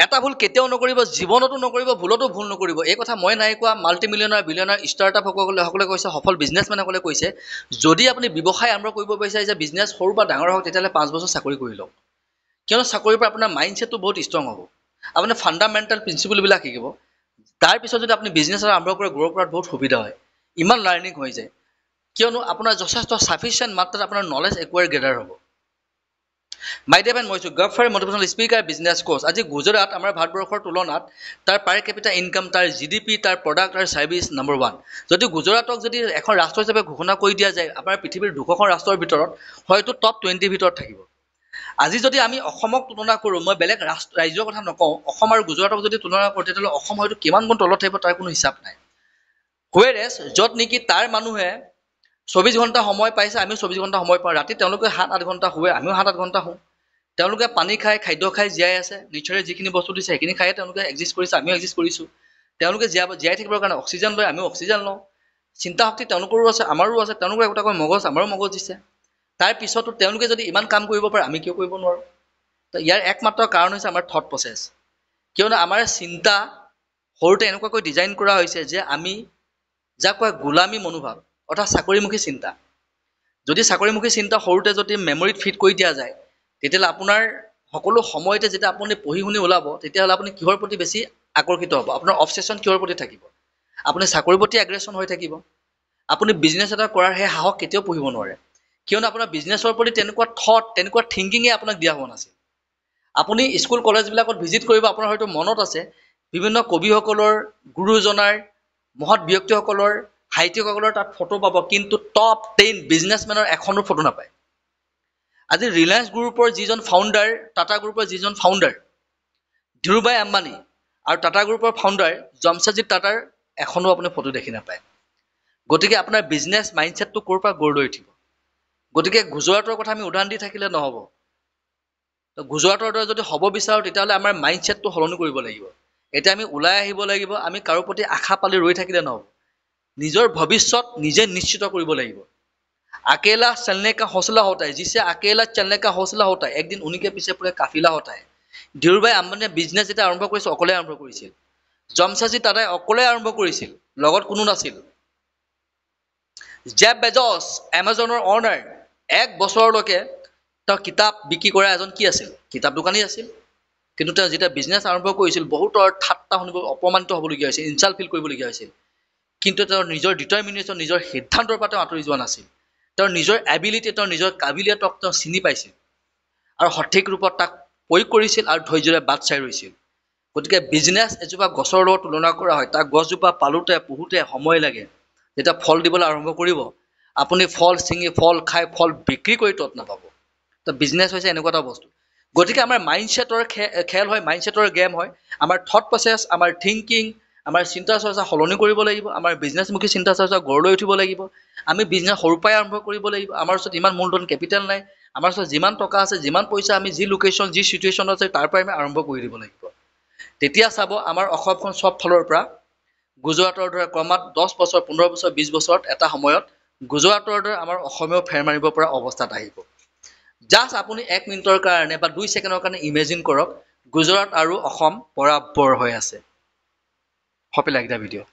এটা ভুল কেতিয়াও নকৰিব, জীৱনতো নকৰিব, ভুলতো ভুল নকৰিব। এই কথা মই নাই কোৱা, মাল্টি মিলিয়নাৰ বিলিয়নাৰ ষ্টাৰ্টআপসকলে কৈছে, সফল বিজনেছমেনসকলে কৈছে, যদি আপুনি ব্যৱসায় আৰম্ভ কৰিব বিচাৰিছে, বিজনেছ সৰু বা ডাঙৰ হওক, তেতিয়াহ'লে 5 বছৰ চাকৰি কৰি লওক। কিয়নো চাকৰিৰ পৰা আপোনাৰ মাইণ্ডছেটটো বহুত ষ্ট্ৰং হ'ব, আপোনাৰ ফাণ্ডামেণ্টেল প্ৰিন্সিপলবিলাক শিকিব। তাৰপিছত যদি আপুনি বিজনেছ আৰম্ভ কৰে, গ্ৰ' কৰাত বহুত সুবিধা হয়, ইমান লাৰ্ণিং হৈ যায়। কিয়নো আপোনাৰ যথেষ্ট ছাফিচিয়েণ্ট মাত্ৰাত আপোনাৰ নলেজ একুৱায়াৰ গেডাৰ হ'ব। মাই ডিয়াৰ ফ্ৰেণ্ড, মই Godfrey motivational speaker, business Koch. আজি গুজৰাট আমাৰ ভাৰতবৰ্ষৰ তুলনাত তাৰ পাৰ কেপিটেল ইনকাম, তাৰ GDP, তাৰ প্ৰডাক্ট আৰু ছাৰ্ভিচ নম্বৰ 1। যদি গুজৰাটক যদি এখন ৰাষ্ট্ৰ হিচাপে ঘোষণা কৰি দিয়া যায়, আপোনাৰ পৃথিৱীৰ 200খন ৰাষ্ট্ৰৰ ভিতৰত হয়তো টপ 20 ভিতৰত থাকিব। আজি যদি আমি অসমক তুলনা কৰোঁ, মই বেলেগ ৰাজ্যৰ কথা নকওঁ, অসম আৰু গুজৰাটক যদি তুলনা কৰোঁ, তেতিয়াহ'লে অসম হয়তো কিমান গুণ তলত থাকিব তাৰ কোনো হিচাপ নাই। হুৱেৰেজ য'ত নেকি তাৰ মানুহে 24 ঘণ্টা সময় পাইছে, আমিও 24 ঘণ্টা সময় পাওঁ। ৰাতি তেওঁলোকে 7-8 ঘণ্টা শুৱে, আমিও 7-8 ঘণ্টা শুওঁ। তেওঁলোকে পানী খায়, খাদ্য খাই জীয়াই আছে, নিশ্চয় যিখিনি বস্তু দিছে সেইখিনি খায়ে তেওঁলোকে এক্সিষ্ট কৰিছে, আমিও এক্সিষ্ট কৰিছোঁ। তেওঁলোকে জীয়াই থাকিবৰ কাৰণে অক্সিজেন লয়, আমিও অক্সিজেন লওঁ। চিন্তা শক্তি তেওঁলোকৰো আছে, আমাৰো আছে। তেওঁলোকৰ একোটাকৈ মগজ, আমাৰো মগজ দিছে। তাৰ পিছতো তেওঁলোকে যদি ইমান কাম কৰিব পাৰে, আমি কিয় কৰিব নোৱাৰোঁ? তো ইয়াৰ একমাত্ৰ কাৰণ হৈছে আমাৰ থট প্ৰচেছ। কিয়নো আমাৰ চিন্তা সৰুতে এনেকুৱাকৈ ডিজাইন কৰা হৈছে যে আমি যাক কয় গোলামী মনোভাৱ, অৰ্থাৎ চাকৰিমুখী চিন্তা। যদি চাকৰিমুখী চিন্তা সৰুতে যদি মেমৰিত ফিট কৰি দিয়া যায়, তেতিয়াহ'লে আপোনাৰ সকলো সময়তে যেতিয়া আপুনি পঢ়ি শুনি ওলাব, তেতিয়াহ'লে আপুনি কিহৰ প্ৰতি বেছি আকৰ্ষিত হ'ব? আপোনাৰ অবচেশ্যন কিহৰ প্ৰতি থাকিব? আপুনি চাকৰিৰ প্ৰতি এগ্ৰেছন হৈ থাকিব। আপুনি বিজনেছ এটা কৰাৰ সেই সাহস কেতিয়াও পঢ়িব নোৱাৰে, কিয়নো আপোনাৰ বিজনেছৰ প্ৰতি তেনেকুৱা থট, তেনেকুৱা থিংকিঙে আপোনাক দিয়া হোৱা নাছিল। আপুনি স্কুল কলেজবিলাকত ভিজিট কৰিব, আপোনাৰ হয়তো মনত আছে, বিভিন্ন কবিসকলৰ, গুৰুজনাৰ, মহৎ ব্যক্তিসকলৰ, সাহিত্যিকসকলৰ তাত ফটো পাব, কিন্তু টপ 10 বিজনেছমেনৰ এখনো ফটো নাপায়। আজি ৰিলায়েন্স গ্ৰুপৰ যিজন ফাউণ্ডাৰ, টাটা গ্ৰুপৰ যিজন ফাউণ্ডাৰ ধীৰুভাই আম্বানী, আৰু টাটা গ্ৰুপৰ ফাউণ্ডাৰ জামছেদজী টাটাৰ এখনো আপুনি ফটো দেখি নাপায়। গতিকে আপোনাৰ বিজনেছ মাইণ্ডছেটটো ক'ৰ পৰা গঢ় লৈ উঠিব? গতিকে গুজৰাটৰ কথা আমি উদাহৰণ দি থাকিলে নহ'ব। তো গুজৰাটৰ দৰে যদি হ'ব বিচাৰোঁ, তেতিয়াহ'লে আমাৰ মাইণ্ডছেটটো সলনি কৰিব লাগিব। এতিয়া আমি ওলাই আহিব লাগিব, আমি কাৰো প্ৰতি আশা পালি ৰৈ থাকিলে নহ'ব। নিজৰ ভৱিষ্যত নিজে নিশ্চিত কৰিব লাগিব। अकेला चलने का हौसला होता है, जिससे अकेला चलने का हौसला होता है, एक दिन उन्हीं के पीछे पूरे काफिला होता है। ধীৰুভাই আম্বানীয়ে বিজনেছ যেতিয়া আৰম্ভ কৰিছিল, অকলে আৰম্ভ কৰিছিল। জামছেদজী টাটাই অকলে আৰম্ভ কৰিছিল, লগত কোনো নাছিল। জেফ বেজছ, এমাজনৰ অনাৰ, 1 বছৰলৈকে তেওঁ কিতাপ বিক্ৰী কৰা এজন কি আছিল? কিতাপ দোকানী আছিল। কিন্তু তেওঁ যেতিয়া বিজনেছ আৰম্ভ কৰিছিল, বহুতৰ ঠাট্টা শুনিব, অপমানিত হ'বলগীয়া হৈছিল, ইনচাল্ট ফিল কৰিবলগীয়া হৈছিল। কিন্তু তেওঁৰ নিজৰ ডিটাৰমিনেশ্যন, নিজৰ সিদ্ধান্তৰ পৰা তেওঁ আঁতৰি যোৱা নাছিল। তেওঁৰ নিজৰ এবিলিটি, তেওঁৰ নিজৰ কাবিলিয়তক তেওঁ চিনি পাইছিল আৰু সঠিক ৰূপত তাক প্ৰয়োগ কৰিছিল আৰু ধৈৰ্যৰে বাট চাই ৰৈছিল। গতিকে বিজনেছ এজোপা গছৰ লগত তুলনা কৰা হয়, তাৰ গছজোপা পালোতে পঢ়োতে সময় লাগে। যেতিয়া ফল দিবলৈ আৰম্ভ কৰিব, আপুনি ফল ছিঙি, ফল খাই, ফল বিক্ৰী কৰি তত নাপাব। তো বিজনেছ হৈছে এনেকুৱা এটা বস্তু। গতিকে আমাৰ মাইণ্ডছেটৰ খেল হয়, মাইণ্ডছেটৰ গেম হয়। আমাৰ থট প্ৰচেছ, আমাৰ থিংকিং, আমাৰ চিন্তা চৰ্চা সলনি কৰিব লাগিব। আমাৰ বিজনেছমুখী চিন্তা চৰ্চা গঢ় লৈ উঠিব লাগিব। আমি বিজনেছ সৰুৰ পৰাই আৰম্ভ কৰিব লাগিব। আমাৰ ওচৰত ইমান মূলধন কেপিটেল নাই, আমাৰ ওচৰত যিমান টকা আছে, যিমান পইচা, আমি যি লোকেশ্যন, যি চিটুৱেশ্যন আছে, তাৰ পৰাই আমি আৰম্ভ কৰি দিব লাগিব। তেতিয়া চাব আমাৰ অসমখন চব ফালৰ পৰা গুজৰাটৰ দৰে ক্ৰমাৎ 10 বছৰ, 15 বছৰ, 20 বছৰত এটা সময়ত গুজৰাটৰ দৰে আমাৰ অসমেও ফেৰ মাৰিব পৰা অৱস্থাত আহিব। জাষ্ট আপুনি 1 মিনিটৰ কাৰণে বা 2 ছেকেণ্ডৰ কাৰণে ইমেজিন কৰক, গুজৰাট আৰু অসম বৰাবৰ হৈ আছে। Hope you like the video.